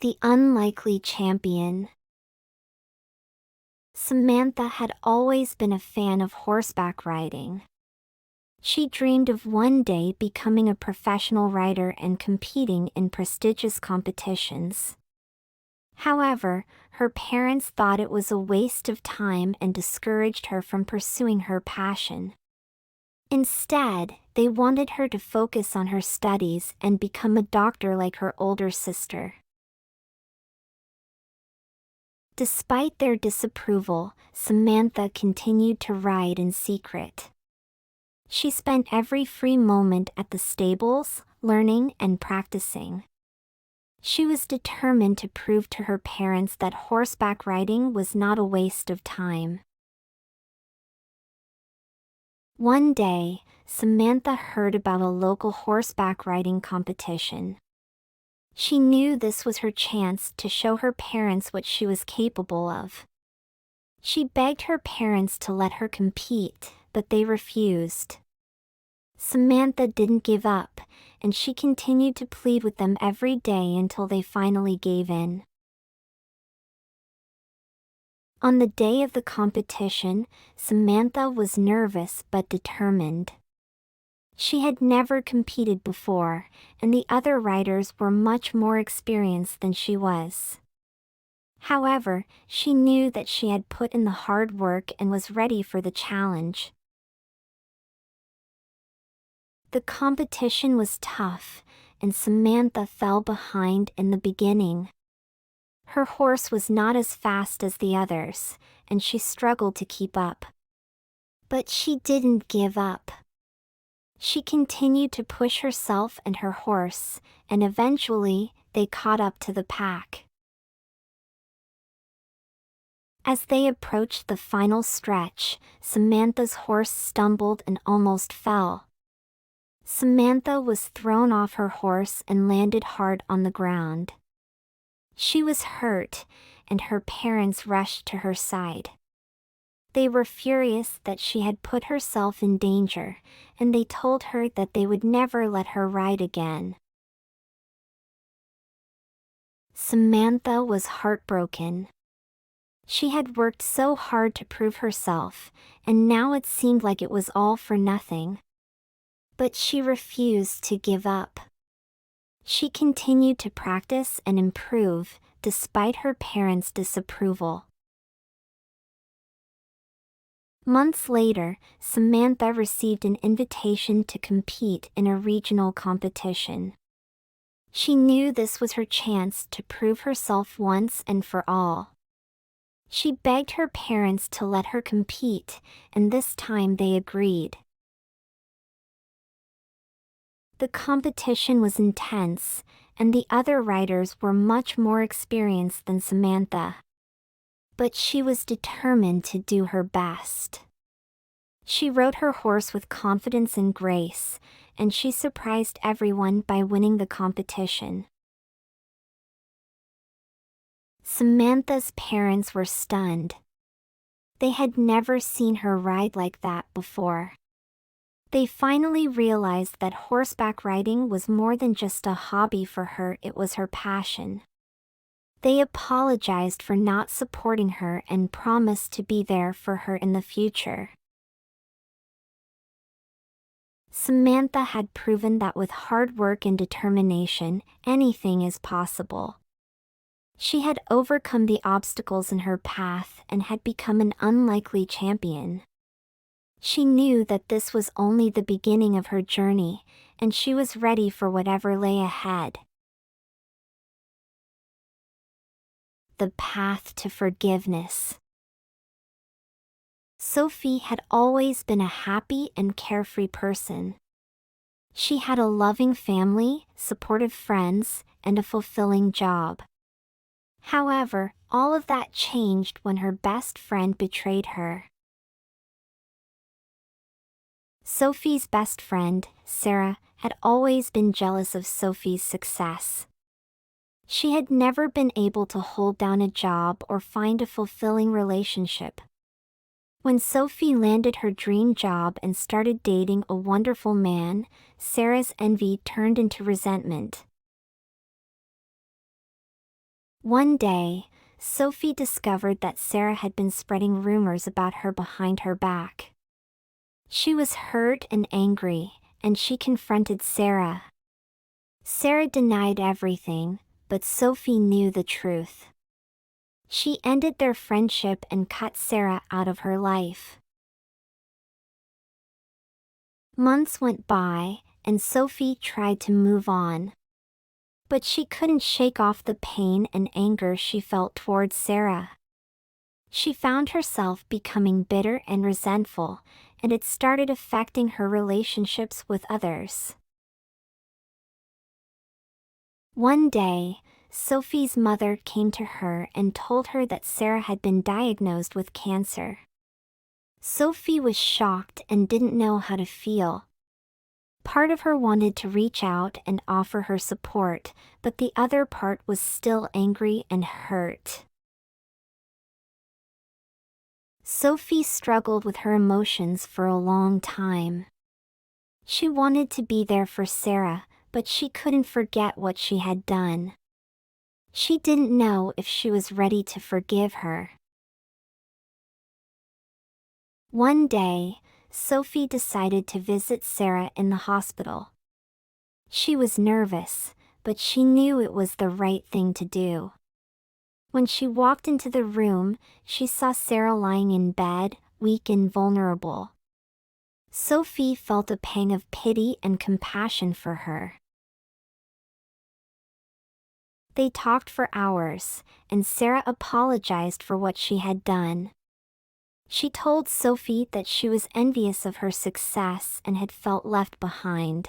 The Unlikely Champion. Samantha had always been a fan of horseback riding. She dreamed of one day becoming a professional rider and competing in prestigious competitions. However, her parents thought it was a waste of time and discouraged her from pursuing her passion. Instead, they wanted her to focus on her studies and become a doctor like her older sister. Despite their disapproval, Samantha continued to ride in secret. She spent every free moment at the stables, learning and practicing. She was determined to prove to her parents that horseback riding was not a waste of time. One day, Samantha heard about a local horseback riding competition. She knew this was her chance to show her parents what she was capable of. She begged her parents to let her compete, but they refused. Samantha didn't give up, and she continued to plead with them every day until they finally gave in. On the day of the competition, Samantha was nervous but determined. She had never competed before, and the other riders were much more experienced than she was. However, she knew that she had put in the hard work and was ready for the challenge. The competition was tough, and Samantha fell behind in the beginning. Her horse was not as fast as the others, and she struggled to keep up. But she didn't give up. She continued to push herself and her horse, and eventually, they caught up to the pack. As they approached the final stretch, Samantha's horse stumbled and almost fell. Samantha was thrown off her horse and landed hard on the ground. She was hurt, and her parents rushed to her side. They were furious that she had put herself in danger, and they told her that they would never let her ride again. Samantha was heartbroken. She had worked so hard to prove herself, and now it seemed like it was all for nothing. But she refused to give up. She continued to practice and improve, despite her parents' disapproval. Months later, Samantha received an invitation to compete in a regional competition. She knew this was her chance to prove herself once and for all. She begged her parents to let her compete, and this time they agreed. The competition was intense, and the other riders were much more experienced than Samantha. But she was determined to do her best. She rode her horse with confidence and grace, and she surprised everyone by winning the competition. Samantha's parents were stunned. They had never seen her ride like that before. They finally realized that horseback riding was more than just a hobby for her, it was her passion. They apologized for not supporting her and promised to be there for her in the future. Samantha had proven that with hard work and determination, anything is possible. She had overcome the obstacles in her path and had become an unlikely champion. She knew that this was only the beginning of her journey, and she was ready for whatever lay ahead. The path to forgiveness. Sophie had always been a happy and carefree person. She had a loving family, supportive friends, and a fulfilling job. However, all of that changed when her best friend betrayed her. Sophie's best friend, Sarah, had always been jealous of Sophie's success. She had never been able to hold down a job or find a fulfilling relationship. When Sophie landed her dream job and started dating a wonderful man, Sarah's envy turned into resentment. One day, Sophie discovered that Sarah had been spreading rumors about her behind her back. She was hurt and angry, and she confronted Sarah. Sarah denied everything, but Sophie knew the truth. She ended their friendship and cut Sarah out of her life. Months went by, and Sophie tried to move on. But she couldn't shake off the pain and anger she felt towards Sarah. She found herself becoming bitter and resentful, and it started affecting her relationships with others. One day, Sophie's mother came to her and told her that Sarah had been diagnosed with cancer. Sophie was shocked and didn't know how to feel. Part of her wanted to reach out and offer her support, but the other part was still angry and hurt. Sophie struggled with her emotions for a long time. She wanted to be there for Sarah, but she couldn't forget what she had done. She didn't know if she was ready to forgive her. One day, Sophie decided to visit Sarah in the hospital. She was nervous, but she knew it was the right thing to do. When she walked into the room, she saw Sarah lying in bed, weak and vulnerable. Sophie felt a pang of pity and compassion for her. They talked for hours, and Sarah apologized for what she had done. She told Sophie that she was envious of her success and had felt left behind.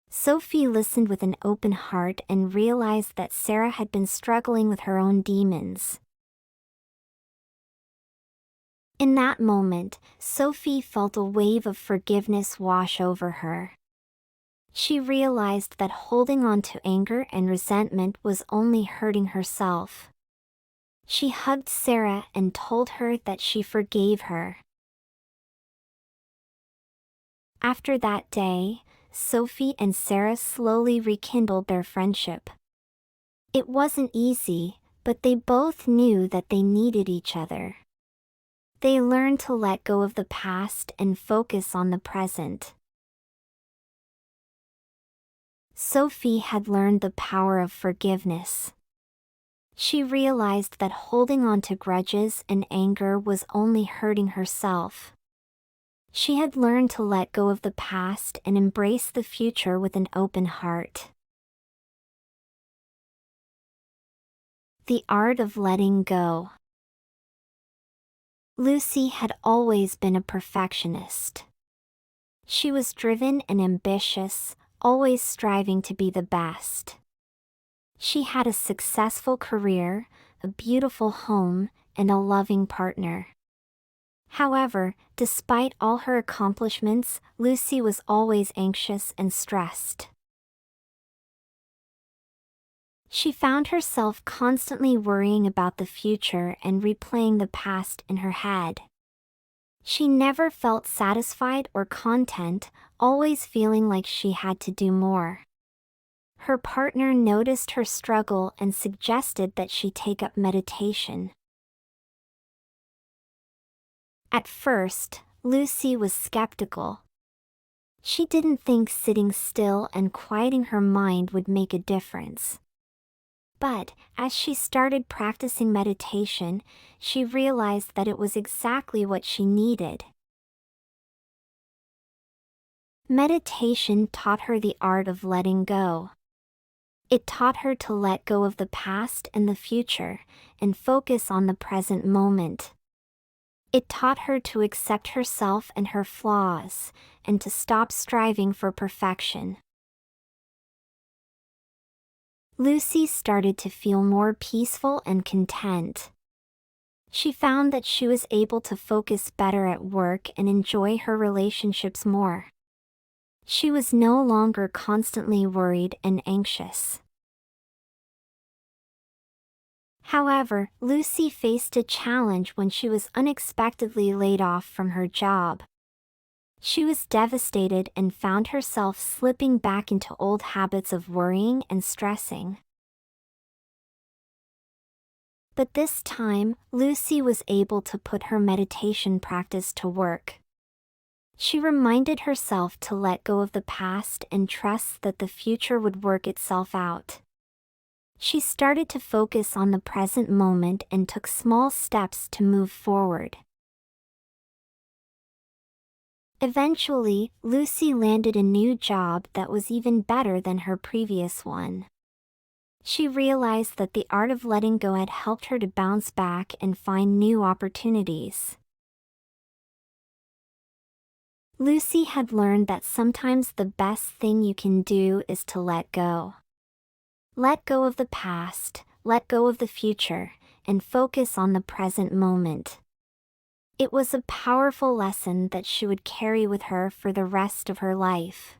Sophie listened with an open heart and realized that Sarah had been struggling with her own demons. In that moment, Sophie felt a wave of forgiveness wash over her. She realized that holding on to anger and resentment was only hurting herself. She hugged Sarah and told her that she forgave her. After that day, Sophie and Sarah slowly rekindled their friendship. It wasn't easy, but they both knew that they needed each other. They learned to let go of the past and focus on the present. Sophie had learned the power of forgiveness. She realized that holding on to grudges and anger was only hurting herself. She had learned to let go of the past and embrace the future with an open heart. The art of letting go. Lucy had always been a perfectionist. She was driven and ambitious, always striving to be the best. She had a successful career, a beautiful home, and a loving partner. However, despite all her accomplishments, Lucy was always anxious and stressed. She found herself constantly worrying about the future and replaying the past in her head. She never felt satisfied or content, always feeling like she had to do more. Her partner noticed her struggle and suggested that she take up meditation. At first, Lucy was skeptical. She didn't think sitting still and quieting her mind would make a difference. But, as she started practicing meditation, she realized that it was exactly what she needed. Meditation taught her the art of letting go. It taught her to let go of the past and the future, and focus on the present moment. It taught her to accept herself and her flaws, and to stop striving for perfection. Lucy started to feel more peaceful and content. She found that she was able to focus better at work and enjoy her relationships more. She was no longer constantly worried and anxious. However, Lucy faced a challenge when she was unexpectedly laid off from her job. She was devastated and found herself slipping back into old habits of worrying and stressing. But this time, Lucy was able to put her meditation practice to work. She reminded herself to let go of the past and trust that the future would work itself out. She started to focus on the present moment and took small steps to move forward. Eventually, Lucy landed a new job that was even better than her previous one. She realized that the art of letting go had helped her to bounce back and find new opportunities. Lucy had learned that sometimes the best thing you can do is to let go. Let go of the past, let go of the future, and focus on the present moment. It was a powerful lesson that she would carry with her for the rest of her life.